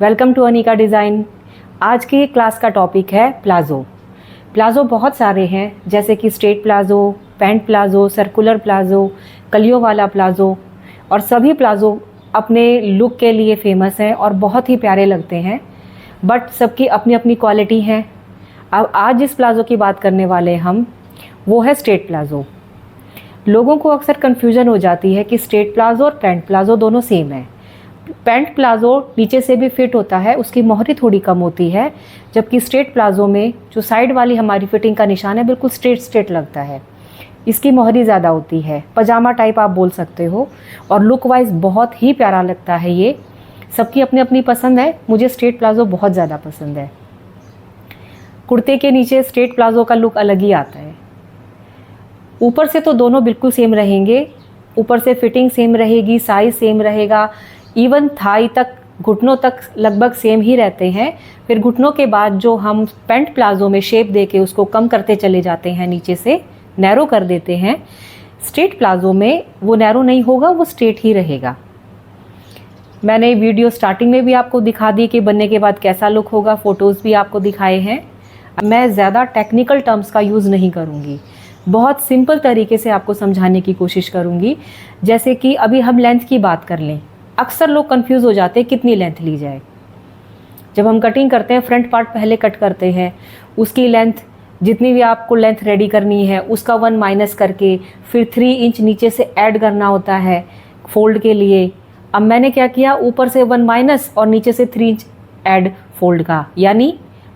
Welcome to Anika design. आज की class का टॉपिक है प्लाज़ो। प्लाज़ो बहुत सारे हैं, जैसे कि straight palazzo, pant palazzo, circular palazzo, कलियों वाला प्लाज़ो, और सभी प्लाज़ो अपने लुक के लिए फेमस हैं और बहुत ही प्यारे लगते हैं, बट सबकी अपनी अपनी क्वालिटी है। अब आज जिस प्लाज़ो की बात करने वाले हम, वो है स्ट्रेट प्लाज़ो। लोगों को अक्सर कन्फ्यूजन हो जाती है कि स्ट्रेट प्लाज़ो और पैंट प्लाज़ो दोनों सेम है। पैंट प्लाज़ो नीचे से भी फिट होता है, उसकी मोहरी थोड़ी कम होती है, जबकि स्ट्रेट प्लाज़ो में जो साइड वाली हमारी फिटिंग का निशान है बिल्कुल स्ट्रेट स्ट्रेट लगता है। इसकी मोहरी ज़्यादा होती है, पजामा टाइप आप बोल सकते हो, और लुक वाइज बहुत ही प्यारा लगता है। ये सबकी अपनी अपनी पसंद है, मुझे स्ट्रेट प्लाज़ो बहुत ज़्यादा पसंद है। कुर्ते के नीचे स्ट्रेट प्लाज़ो का लुक अलग ही आता है। ऊपर से तो दोनों बिल्कुल सेम रहेंगे, ऊपर से फिटिंग सेम रहेगी, साइज़ सेम रहेगा, इवन थाई तक, घुटनों तक लगभग सेम ही रहते हैं। फिर घुटनों के बाद जो हम पैंट प्लाज़ो में शेप देके उसको कम करते चले जाते हैं, नीचे से नैरो कर देते हैं, स्ट्रेट प्लाज़ो में वो नैरो नहीं होगा, वो स्ट्रेट ही रहेगा। मैंने वीडियो स्टार्टिंग में भी आपको दिखा दी कि बनने के बाद कैसा लुक होगा, फ़ोटोज़ भी आपको दिखाए हैं। मैं ज़्यादा टेक्निकल टर्म्स का यूज़ नहीं करूँगी, बहुत सिंपल तरीके से आपको समझाने की कोशिश करूँगी। जैसे कि अभी हम लेंथ की बात कर लें, अक्सर लोग कंफ्यूज हो जाते हैं कितनी लेंथ ली जाए। जब हम कटिंग करते हैं, फ्रंट पार्ट पहले कट करते हैं, उसकी लेंथ जितनी भी आपको लेंथ रेडी करनी है उसका 1 माइनस करके फिर 3 इंच नीचे से ऐड करना होता है फोल्ड के लिए। अब मैंने क्या किया, ऊपर से 1 माइनस और नीचे से 3 इंच ऐड फोल्ड का, यानी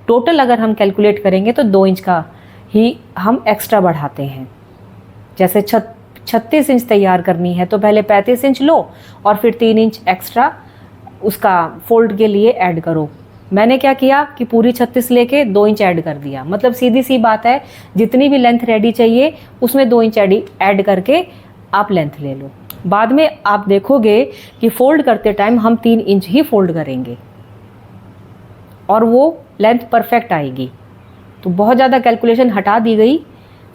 टोटल अगर हम कैलकुलेट करेंगे तो 2 इंच का ही हम एक्स्ट्रा बढ़ाते हैं। जैसे 36 इंच तैयार करनी है तो पहले 35 इंच लो और फिर 3 इंच एक्स्ट्रा उसका फोल्ड के लिए ऐड करो। मैंने क्या किया कि पूरी 36 लेके 2 इंच ऐड कर दिया। मतलब सीधी सी बात है, जितनी भी लेंथ रेडी चाहिए उसमें 2 इंच ऐड करके आप लेंथ ले लो। बाद में आप देखोगे कि फोल्ड करते टाइम हम 3 इंच ही फोल्ड करेंगे और वो लेंथ परफेक्ट आएगी। तो बहुत ज़्यादा कैलकुलेशन हटा दी गई,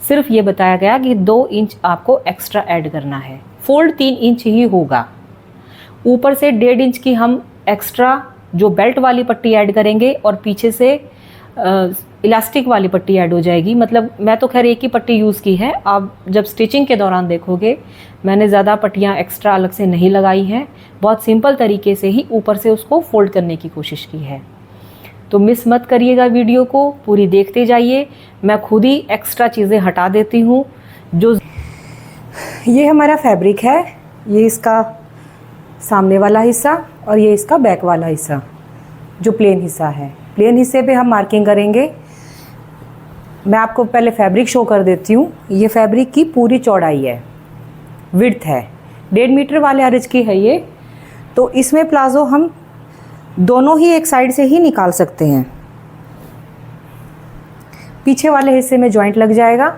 सिर्फ ये बताया गया कि 2 इंच आपको एक्स्ट्रा ऐड करना है। फोल्ड 3 इंच ही होगा। ऊपर से 1.5 इंच की हम एक्स्ट्रा जो बेल्ट वाली पट्टी ऐड करेंगे और पीछे से इलास्टिक वाली पट्टी ऐड हो जाएगी। मतलब मैं तो खैर एक ही पट्टी यूज़ की है, आप जब स्टिचिंग के दौरान देखोगे मैंने ज़्यादा पट्टियाँ एक्स्ट्रा अलग से नहीं लगाई हैं, बहुत सिंपल तरीके से ही ऊपर से उसको फोल्ड करने की कोशिश की है। तो मिस मत करिएगा, वीडियो को पूरी देखते जाइए। मैं खुद ही एक्स्ट्रा चीज़ें हटा देती हूँ। जो ये हमारा फैब्रिक है, ये इसका सामने वाला हिस्सा और ये इसका बैक वाला हिस्सा, जो प्लेन हिस्सा है। प्लेन हिस्से पे हम मार्किंग करेंगे। मैं आपको पहले फैब्रिक शो कर देती हूँ। ये फैब्रिक की पूरी चौड़ाई है, विड्थ है 1.5 मीटर वाले अर्ज की है ये। तो इसमें प्लाज़ो हम दोनों ही एक साइड से ही निकाल सकते हैं। पीछे वाले हिस्से में जॉइंट लग जाएगा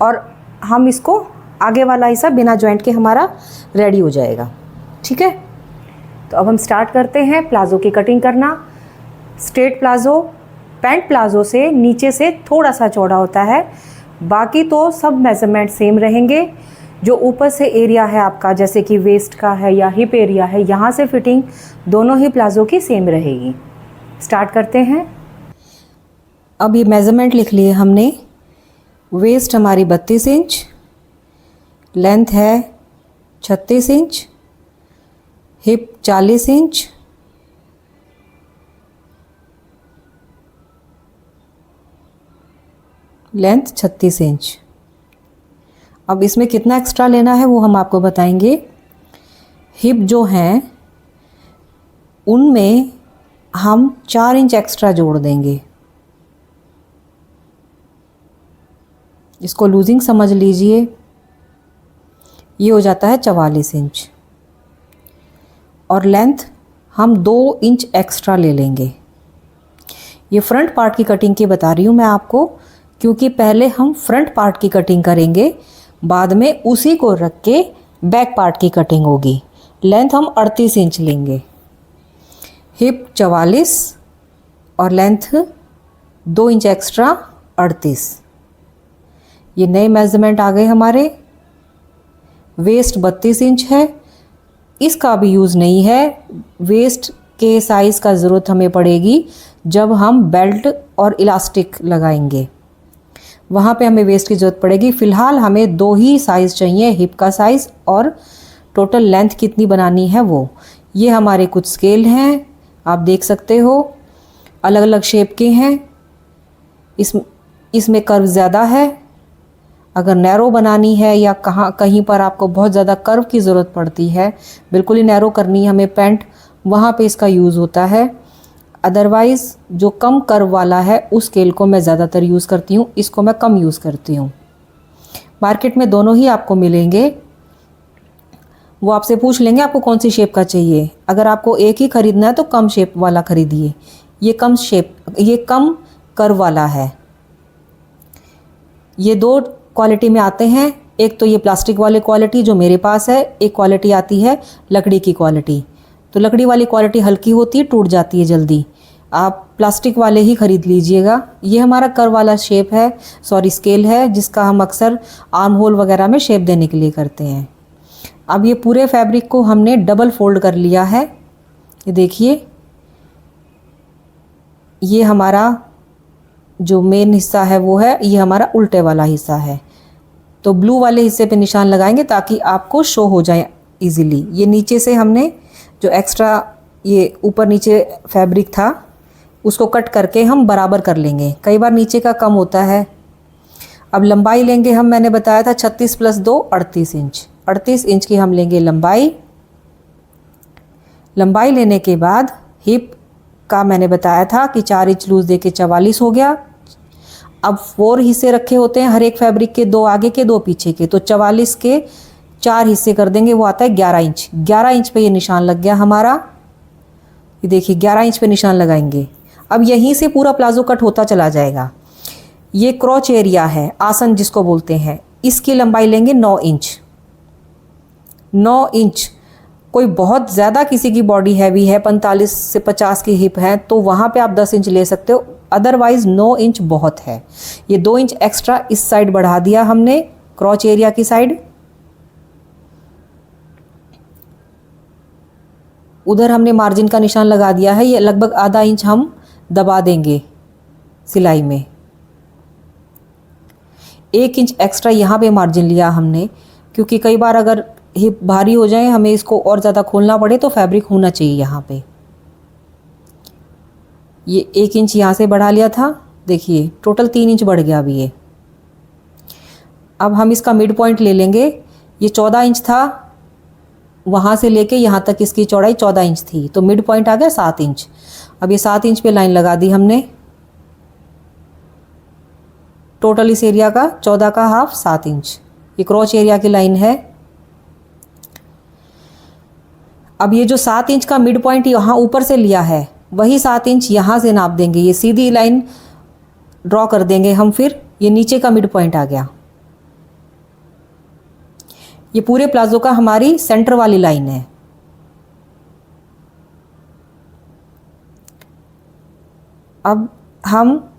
और हम इसको आगे वाला हिस्सा बिना जॉइंट के हमारा रेडी हो जाएगा। ठीक है, तो अब हम स्टार्ट करते हैं प्लाज़ो की कटिंग करना। स्ट्रेट प्लाज़ो पैंट प्लाज़ो से नीचे से थोड़ा सा चौड़ा होता है, बाकी तो सब मेजरमेंट सेम रहेंगे। जो ऊपर से एरिया है आपका, जैसे कि वेस्ट का है या हिप एरिया है, यहाँ से फिटिंग दोनों ही प्लाज़ो की सेम रहेगी। स्टार्ट करते हैं। अब ये मेज़रमेंट लिख लिए हमने। वेस्ट हमारी 32 इंच, लेंथ है 36 inch, hip 40 inch, length 36 inch. अब इसमें कितना एक्स्ट्रा लेना है वो हम आपको बताएंगे। हिप जो हैं उनमें हम 4 इंच एक्स्ट्रा जोड़ देंगे। इसको लूजिंग समझ लीजिए, ये हो जाता है 44 इंच। और लेंथ हम 2 इंच एक्स्ट्रा ले लेंगे। ये फ्रंट पार्ट की कटिंग की बता रही हूँ मैं आपको, क्योंकि पहले हम फ्रंट पार्ट की कटिंग करेंगे, बाद में उसी को रख के बैक पार्ट की कटिंग होगी। लेंथ हम 38 इंच लेंगे, हिप 44 और लेंथ 2 इंच एक्स्ट्रा 38। ये नए मेज़रमेंट आ गए हमारे। वेस्ट 32 इंच है, इसका भी यूज़ नहीं है। वेस्ट के साइज़ का ज़रूरत हमें पड़ेगी जब हम बेल्ट और इलास्टिक लगाएंगे, वहाँ पे हमें वेस्ट की ज़रूरत पड़ेगी। फ़िलहाल हमें 2 ही साइज़ चाहिए, हिप का साइज़ और टोटल लेंथ कितनी बनानी है वो। ये हमारे कुछ स्केल हैं, आप देख सकते हो, अलग अलग शेप के हैं। इसमें कर्व ज़्यादा है। अगर नैरो बनानी है या कहीं पर आपको बहुत ज़्यादा कर्व की ज़रूरत पड़ती है, बिल्कुल ही नैरो करनी है हमें पैंट, वहाँ पे इसका यूज़ होता है। अदरवाइज़ जो कम कर्व वाला है उस स्केल को मैं ज़्यादातर यूज़ करती हूँ, इसको मैं कम यूज़ करती हूँ। मार्केट में दोनों ही आपको मिलेंगे, वो आपसे पूछ लेंगे आपको कौन सी शेप का चाहिए। अगर आपको एक ही ख़रीदना है तो कम शेप वाला ख़रीदिए। ये कम कर्व वाला है। ये 2 क्वालिटी में आते हैं। एक तो ये प्लास्टिक वाली क्वालिटी जो मेरे पास है, एक क्वालिटी आती है लकड़ी की क्वालिटी। तो लकड़ी वाली क्वालिटी हल्की होती है, टूट जाती है जल्दी, आप प्लास्टिक वाले ही ख़रीद लीजिएगा। ये हमारा कर्व वाला स्केल है जिसका हम अक्सर आर्म होल वगैरह में शेप देने के लिए करते हैं। अब ये पूरे फैब्रिक को हमने डबल फोल्ड कर लिया है। ये देखिए, ये हमारा जो मेन हिस्सा है वो है, ये हमारा उल्टे वाला हिस्सा है। तो ब्लू वाले हिस्से पे निशान लगाएंगे ताकि आपको शो हो जाए इजीली। ये नीचे से हमने जो एक्स्ट्रा ये ऊपर नीचे फैब्रिक था उसको कट करके हम बराबर कर लेंगे। कई बार नीचे का कम होता है। अब लंबाई लेंगे हम, मैंने बताया था 36 + 2 38 इंच। 38 इंच की हम लेंगे लंबाई। लंबाई लेने के बाद हिप का मैंने बताया था कि 4 इंच लूज़ देके 44 हो गया। अब 4 हिस्से रखे होते हैं हर एक फैब्रिक के, 2 आगे के 2 पीछे के, तो 44 के 4 हिस्से कर देंगे, वो आता है 11 इंच। 11 इंच पे ये निशान लग गया हमारा। ये देखिए 11 इंच पे निशान लगाएंगे। अब यहीं से पूरा प्लाजो कट होता चला जाएगा। ये क्रॉच एरिया है, आसन जिसको बोलते हैं, इसकी लंबाई लेंगे 9 इंच। 9 इंच। कोई बहुत ज़्यादा किसी की बॉडी हैवी है, 45 से 50 की हिप है, तो वहाँ पे आप 10 इंच ले सकते हो, अदरवाइज़ 9 इंच बहुत है। ये 2 इंच एक्स्ट्रा इस साइड बढ़ा दिया हमने, क्रॉच एरिया की साइड। उधर हमने मार्जिन का निशान लगा दिया है। ये लगभग आधा इंच हम दबा देंगे सिलाई में। 1 इंच एक्स्ट्रा यहाँ पे मार्जिन लिया हमने, क्योंकि कई बार अगर हिप भारी हो जाए, हमें इसको और ज़्यादा खोलना पड़े, तो फैब्रिक होना चाहिए यहाँ पे। ये 1 इंच यहाँ से बढ़ा लिया था, देखिए टोटल 3 इंच बढ़ गया अभी ये। अब हम इसका मिड पॉइंट ले लेंगे। ये 14 इंच था, वहाँ से लेके यहाँ तक इसकी चौड़ाई 14 इंच थी, तो मिड पॉइंट आ गया 7 इंच। अब ये 7 इंच पे लाइन लगा दी हमने। टोटल इस एरिया का 14 का हाफ 7 इंच, ये क्रॉच एरिया की लाइन है। अब ये जो 7 इंच का मिड पॉइंट यहाँ ऊपर से लिया है, वही 7 इंच यहाँ से नाप देंगे। ये सीधी लाइन ड्रॉ कर देंगे हम, फिर ये नीचे का मिड पॉइंट आ गया। ये पूरे प्लाजो का हमारी सेंटर वाली लाइन है। अब हम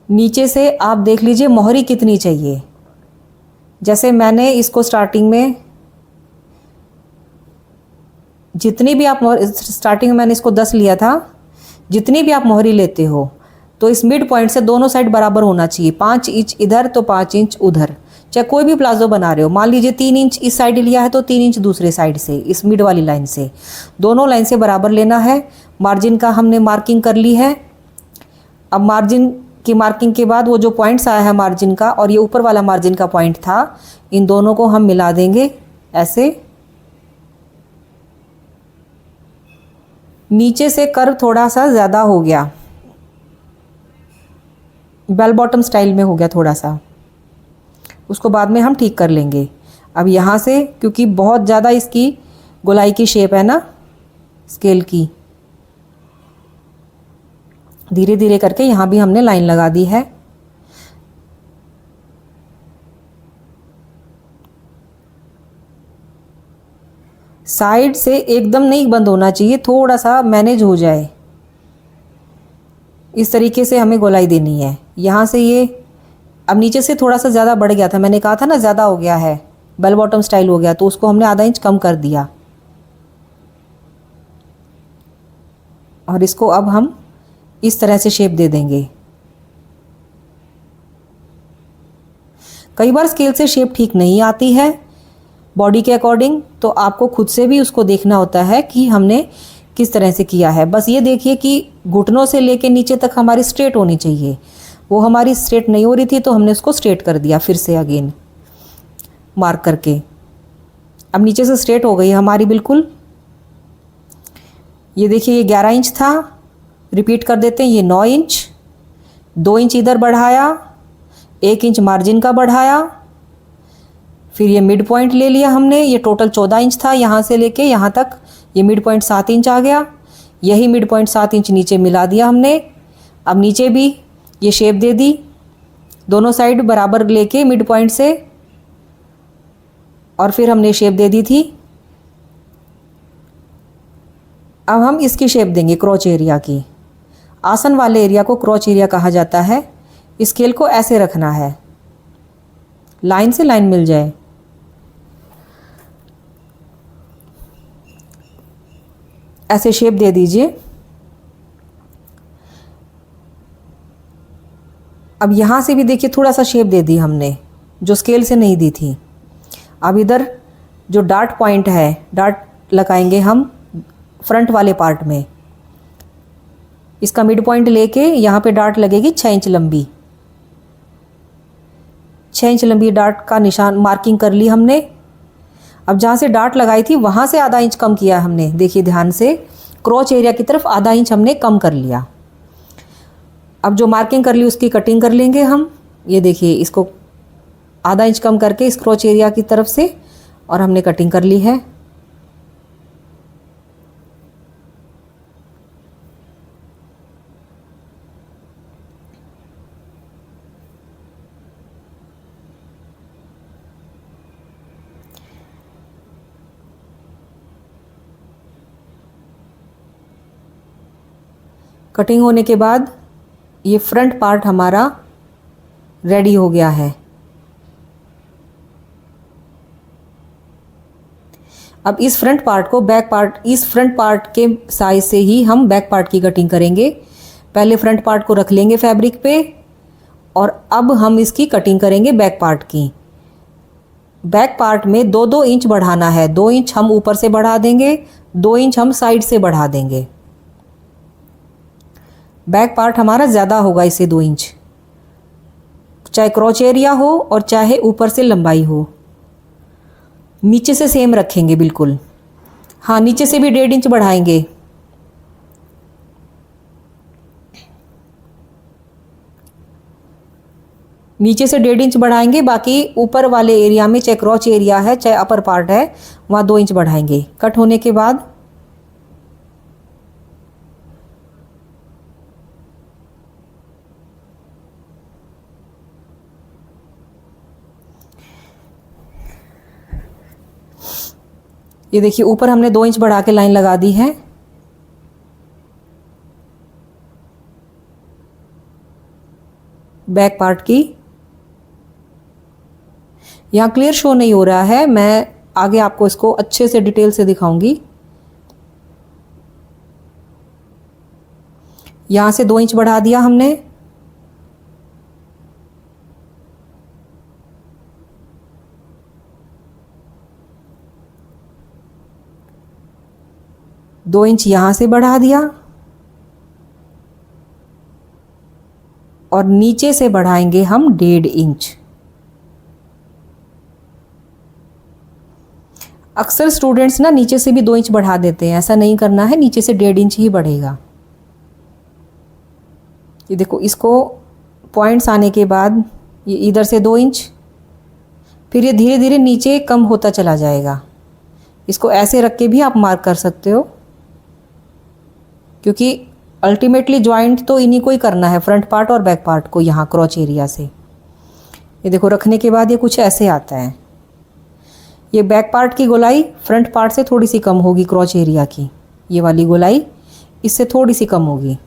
नीचे से आप देख लीजिए मोहरी कितनी चाहिए। जैसे मैंने इसको स्टार्टिंग में जितनी भी आप स्टार्टिंग में मैंने इसको 10 लिया था, जितनी भी आप मोहरी लेते हो तो इस मिड पॉइंट से दोनों साइड बराबर होना चाहिए। 5 इंच इधर तो 5 इंच उधर। चाहे कोई भी प्लाजो बना रहे हो, मान लीजिए 3 इंच इस साइड लिया है तो 3 इंच दूसरे साइड से, इस मिड वाली लाइन से, दोनों लाइन से बराबर लेना है। मार्जिन का हमने मार्किंग कर ली है। अब मार्जिन की मार्किंग के बाद वो जो पॉइंट्स आया है मार्जिन का और ये ऊपर वाला मार्जिन का पॉइंट था, इन दोनों को हम मिला देंगे ऐसे। नीचे से कर्व थोड़ा सा ज़्यादा हो गया, बेल बॉटम स्टाइल में हो गया थोड़ा सा, उसको बाद में हम ठीक कर लेंगे। अब यहाँ से क्योंकि बहुत ज़्यादा इसकी गोलाई की शेप है ना स्केल की, धीरे धीरे करके यहाँ भी हमने लाइन लगा दी है। साइड से एकदम नहीं बंद होना चाहिए, थोड़ा सा मैनेज हो जाए, इस तरीके से हमें गोलाई देनी है। यहाँ से ये अब नीचे से थोड़ा सा ज़्यादा बढ़ गया था, मैंने कहा था ना ज़्यादा हो गया है, बेल बॉटम स्टाइल हो गया, तो उसको हमने आधा इंच कम कर दिया। और इसको अब हम इस तरह से शेप दे देंगे। कई बार स्केल से शेप ठीक नहीं आती है बॉडी के अकॉर्डिंग, तो आपको खुद से भी उसको देखना होता है कि हमने किस तरह से किया है। बस ये देखिए कि घुटनों से लेके नीचे तक हमारी स्ट्रेट होनी चाहिए। वो हमारी स्ट्रेट नहीं हो रही थी तो हमने उसको स्ट्रेट कर दिया फिर से अगेन मार्क करके। अब नीचे से स्ट्रेट हो गई हमारी बिल्कुल। ये देखिए ये 11 इंच था, रिपीट कर देते हैं। ये 9 इंच, 2 इंच इधर बढ़ाया, 1 इंच मार्जिन का बढ़ाया, फिर ये मिड पॉइंट ले लिया हमने। ये टोटल 14 इंच था, यहाँ से लेके यहाँ तक ये मिड पॉइंट 7 इंच आ गया। यही मिड पॉइंट 7 इंच नीचे मिला दिया हमने। अब नीचे भी ये शेप दे दी, दोनों साइड बराबर लेके मिड पॉइंट से, और फिर हमने शेप दे दी थी। अब हम इसकी शेप देंगे क्रॉच एरिया की। आसन वाले एरिया को क्रॉच एरिया कहा जाता है। स्केल को ऐसे रखना है, लाइन से लाइन मिल जाए। ऐसे शेप दे दीजिए। अब यहाँ से भी देखिए थोड़ा सा शेप दे दी हमने, जो स्केल से नहीं दी थी। अब इधर जो डार्ट पॉइंट है, डार्ट लगाएंगे हम फ्रंट वाले पार्ट में। इसका मिड पॉइंट लेके यहाँ पे डार्ट लगेगी 6 इंच लंबी। 6 इंच लंबी डार्ट का निशान मार्किंग कर ली हमने। अब जहाँ से डार्ट लगाई थी वहाँ से आधा इंच कम किया हमने, देखिए ध्यान से। क्रॉच एरिया की तरफ आधा इंच हमने कम कर लिया। अब जो मार्किंग कर ली उसकी कटिंग कर लेंगे हम। ये देखिए इसको आधा इंच कम करके इस क्रॉच एरिया की तरफ से, और हमने कटिंग कर ली है। कटिंग होने के बाद ये फ्रंट पार्ट हमारा रेडी हो गया है। अब इस फ्रंट पार्ट को बैक पार्ट, इस फ्रंट पार्ट के साइज से ही हम बैक पार्ट की कटिंग करेंगे। पहले फ्रंट पार्ट को रख लेंगे फैब्रिक पे, और अब हम इसकी कटिंग करेंगे बैक पार्ट की। बैक पार्ट में 2-2 इंच बढ़ाना है। 2 इंच हम ऊपर से बढ़ा देंगे, 2 इंच हम साइड से बढ़ा देंगे। बैक पार्ट हमारा ज़्यादा होगा इससे 2 इंच, चाहे क्रॉच एरिया हो और चाहे ऊपर से लंबाई हो। नीचे से सेम रखेंगे बिल्कुल। हाँ, नीचे से भी 1.5 इंच बढ़ाएंगे। नीचे से 1.5 इंच बढ़ाएंगे, बाकी ऊपर वाले एरिया में चाहे क्रॉच एरिया है चाहे अपर पार्ट है वहाँ 2 इंच बढ़ाएंगे। कट होने के बाद ये देखिए ऊपर हमने 2 इंच बढ़ा के लाइन लगा दी है। बैक पार्ट की यहाँ क्लियर शो नहीं हो रहा है, मैं आगे आपको इसको अच्छे से डिटेल से दिखाऊंगी। यहाँ से 2 इंच बढ़ा दिया हमने। दो इंच यहाँ से बढ़ा दिया, और नीचे से बढ़ाएंगे हम 1.5 इंच। अक्सर स्टूडेंट्स ना नीचे से भी 2 इंच बढ़ा देते हैं, ऐसा नहीं करना है, नीचे से 1.5 इंच ही बढ़ेगा। ये देखो, इसको पॉइंट्स आने के बाद ये इधर से 2 इंच, फिर ये धीरे धीरे नीचे कम होता चला जाएगा। इसको ऐसे रख के भी आप मार्क कर सकते हो, क्योंकि अल्टीमेटली जॉइंट तो इन्हीं को ही करना है, फ्रंट पार्ट और बैक पार्ट को, यहाँ क्रॉच एरिया से। ये देखो रखने के बाद ये कुछ ऐसे आता है। ये बैक पार्ट की गोलाई फ्रंट पार्ट से थोड़ी सी कम होगी, क्रॉच एरिया की ये वाली गोलाई इससे थोड़ी सी कम होगी।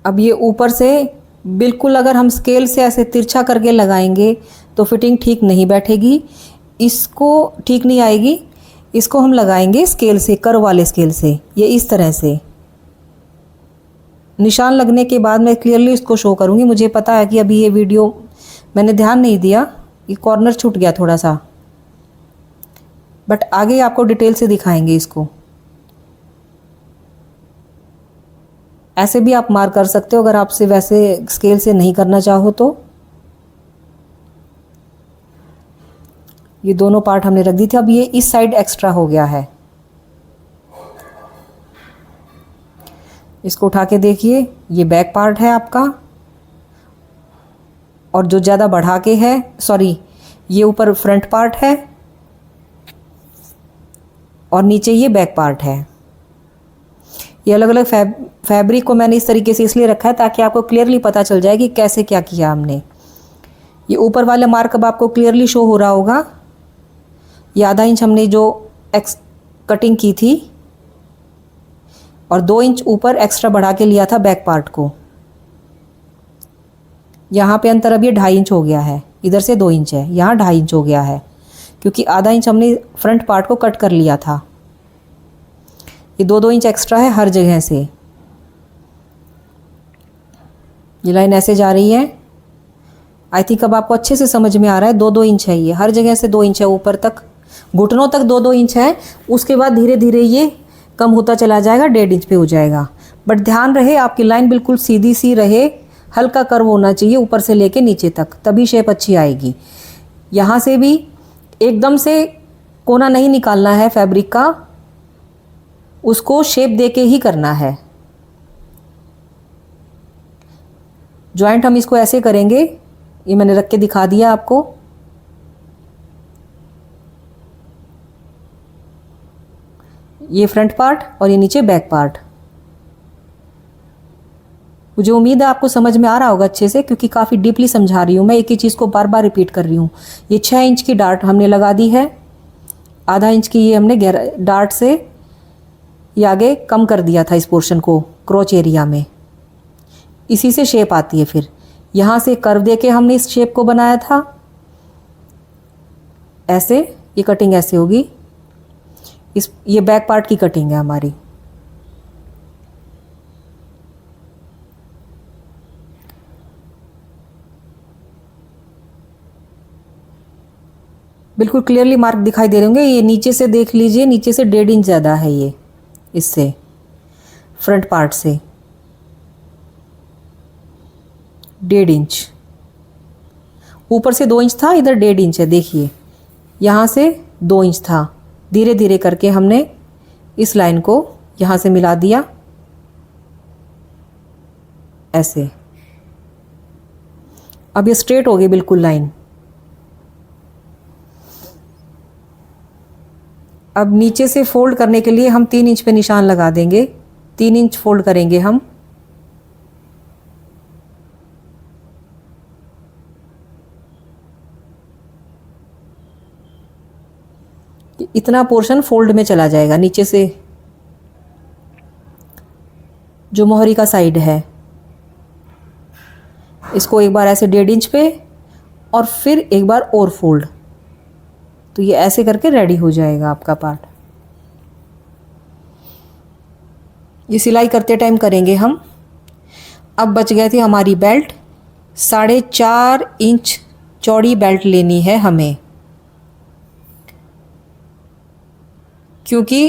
अब ये ऊपर से बिल्कुल अगर हम स्केल से ऐसे तिरछा करके लगाएंगे तो फिटिंग ठीक नहीं बैठेगी, इसको ठीक नहीं आएगी। इसको हम लगाएंगे स्केल से, कर्व वाले स्केल से, ये इस तरह से। निशान लगने के बाद मैं क्लियरली इसको शो करूँगी। मुझे पता है कि अभी ये वीडियो मैंने ध्यान नहीं दिया, ये कॉर्नर छूट गया थोड़ा सा, बट आगे आपको डिटेल से दिखाएंगे इसको। ऐसे भी आप मार्क कर सकते हो अगर आपसे वैसे स्केल से नहीं करना चाहो तो। ये दोनों पार्ट हमने रख दी थी। अब ये इस साइड एक्स्ट्रा हो गया है, इसको उठा के देखिए, ये बैक पार्ट है आपका, और जो ज़्यादा बढ़ा के है, सॉरी, ये ऊपर फ्रंट पार्ट है और नीचे ये बैक पार्ट है। ये अलग अलग फैब्रिक को मैंने इस तरीके से इसलिए रखा है ताकि आपको क्लियरली पता चल जाए कि कैसे क्या किया हमने। ये ऊपर वाला मार्क अब आपको क्लियरली शो हो रहा होगा। ये आधा इंच हमने जो कटिंग की थी और 2 इंच ऊपर एक्स्ट्रा बढ़ा के लिया था बैक पार्ट को। यहाँ पे अंतर अब ये 2.5 इंच हो गया है, इधर से 2 इंच है, यहाँ 2.5 इंच हो गया है, क्योंकि आधा इंच हमने फ्रंट पार्ट को कट कर लिया था। ये 2-2 इंच एक्स्ट्रा है हर जगह से। ये लाइन ऐसे जा रही है। आई थिंक अब आपको अच्छे से समझ में आ रहा है। 2-2 इंच है, ये हर जगह से 2 इंच है, ऊपर तक घुटनों तक 2-2 इंच है। उसके बाद धीरे धीरे ये कम होता चला जाएगा, 1.5 इंच पे हो जाएगा। बट ध्यान रहे आपकी लाइन बिल्कुल सीधी सी रहे, हल्का कर्व होना चाहिए ऊपर से लेके नीचे तक, तभी शेप अच्छी आएगी। यहाँ से भी एकदम से कोना नहीं निकालना है फैब्रिक का, उसको शेप दे के ही करना है। जॉइंट हम इसको ऐसे करेंगे, ये मैंने रख के दिखा दिया आपको। ये फ्रंट पार्ट और ये नीचे बैक पार्ट। मुझे उम्मीद है आपको समझ में आ रहा होगा अच्छे से, क्योंकि काफ़ी डीपली समझा रही हूँ मैं, एक ही चीज़ को बार बार रिपीट कर रही हूँ। ये 6 इंच की डार्ट हमने लगा दी है, आधा इंच की ये हमने डार्ट से ये आगे कम कर दिया था इस पोर्शन को क्रोच एरिया में। इसी से शेप आती है। फिर यहाँ से कर्व दे के हमने इस शेप को बनाया था, ऐसे ये कटिंग ऐसे होगी। ये बैक पार्ट की कटिंग है हमारी। बिल्कुल क्लियरली मार्क दिखाई दे रहे होंगे। ये नीचे से देख लीजिए, नीचे से 1.5 इंच ज़्यादा है ये, इससे फ्रंट पार्ट से 1.5 इंच। ऊपर से 2 इंच था, इधर 1.5 इंच है। देखिए यहाँ से 2 इंच था, धीरे धीरे करके हमने इस लाइन को यहाँ से मिला दिया ऐसे। अब ये स्ट्रेट हो गई बिल्कुल लाइन। अब नीचे से फोल्ड करने के लिए हम 3 इंच पे निशान लगा देंगे, 3 इंच फोल्ड करेंगे हम। इतना पोर्शन फोल्ड में चला जाएगा नीचे से, जो मोहरी का साइड है। इसको एक बार ऐसे 1.5 इंच पे और फिर एक बार और फोल्ड, तो ये ऐसे करके रेडी हो जाएगा आपका पार्ट। ये सिलाई करते टाइम करेंगे हम। अब बच गए थे हमारी बेल्ट। 4.5 इंच चौड़ी बेल्ट लेनी है हमें, क्योंकि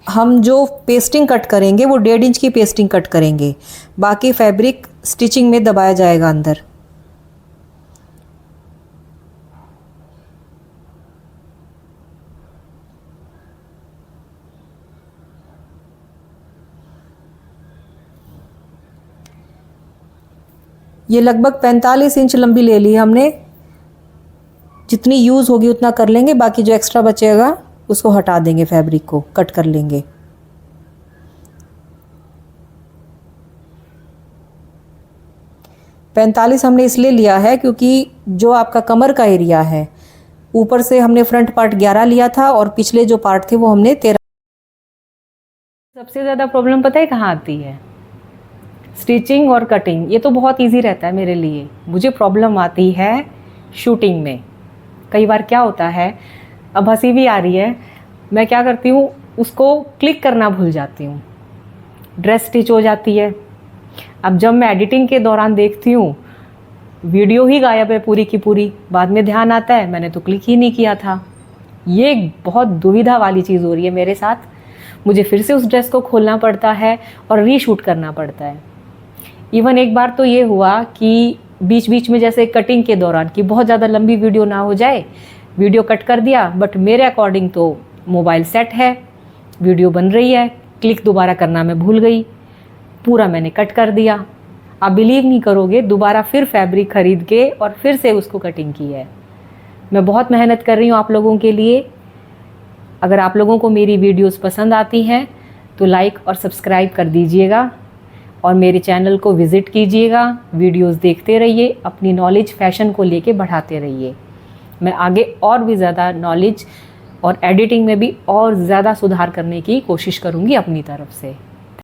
हम जो पेस्टिंग कट करेंगे वो 1.5 इंच की पेस्टिंग कट करेंगे, बाकी फैब्रिक स्टिचिंग में दबाया जाएगा अंदर। ये लगभग 45 इंच लंबी ले ली हमने। जितनी यूज़ होगी उतना कर लेंगे, बाकी जो एक्स्ट्रा बचेगा उसको हटा देंगे, फैब्रिक को कट कर लेंगे। पैंतालीस हमने इसलिए लिया है क्योंकि जो आपका कमर का एरिया है, ऊपर से हमने फ्रंट पार्ट 11 लिया था और पिछले जो पार्ट थे वो हमने 13। सबसे ज़्यादा प्रॉब्लम पता है कहाँ आती है? स्टिचिंग और कटिंग ये तो बहुत इजी रहता है मेरे लिए। मुझे प्रॉब्लम आती है शूटिंग में। कई बार क्या होता है, अब हंसी भी आ रही है, मैं क्या करती हूँ, उसको क्लिक करना भूल जाती हूँ, ड्रेस स्टिच हो जाती है। अब जब मैं एडिटिंग के दौरान देखती हूँ वीडियो ही गायब है पूरी की पूरी, बाद में ध्यान आता है मैंने तो क्लिक ही नहीं किया था। ये बहुत दुविधा वाली चीज़ हो रही है मेरे साथ। मुझे फिर से उस ड्रेस को खोलना पड़ता है और रीशूट करना पड़ता है। इवन एक बार तो ये हुआ कि बीच बीच में जैसे कटिंग के दौरान कि बहुत ज़्यादा लंबी वीडियो ना हो जाए, वीडियो कट कर दिया, बट मेरे अकॉर्डिंग तो मोबाइल सेट है, वीडियो बन रही है, क्लिक दोबारा करना मैं भूल गई, पूरा मैंने कट कर दिया। आप बिलीव नहीं करोगे, दोबारा फिर फैब्रिक खरीद के और फिर से उसको कटिंग की है। मैं बहुत मेहनत कर रही हूँ आप लोगों के लिए। अगर आप लोगों को मेरी वीडियोस पसंद आती हैं तो लाइक और सब्सक्राइब कर दीजिएगा और मेरे चैनल को विज़िट कीजिएगा, वीडियोस देखते रहिए, अपनी नॉलेज फैशन को लेके बढ़ाते रहिए। मैं आगे और भी ज़्यादा नॉलेज और एडिटिंग में भी और ज़्यादा सुधार करने की कोशिश करूँगी अपनी तरफ से।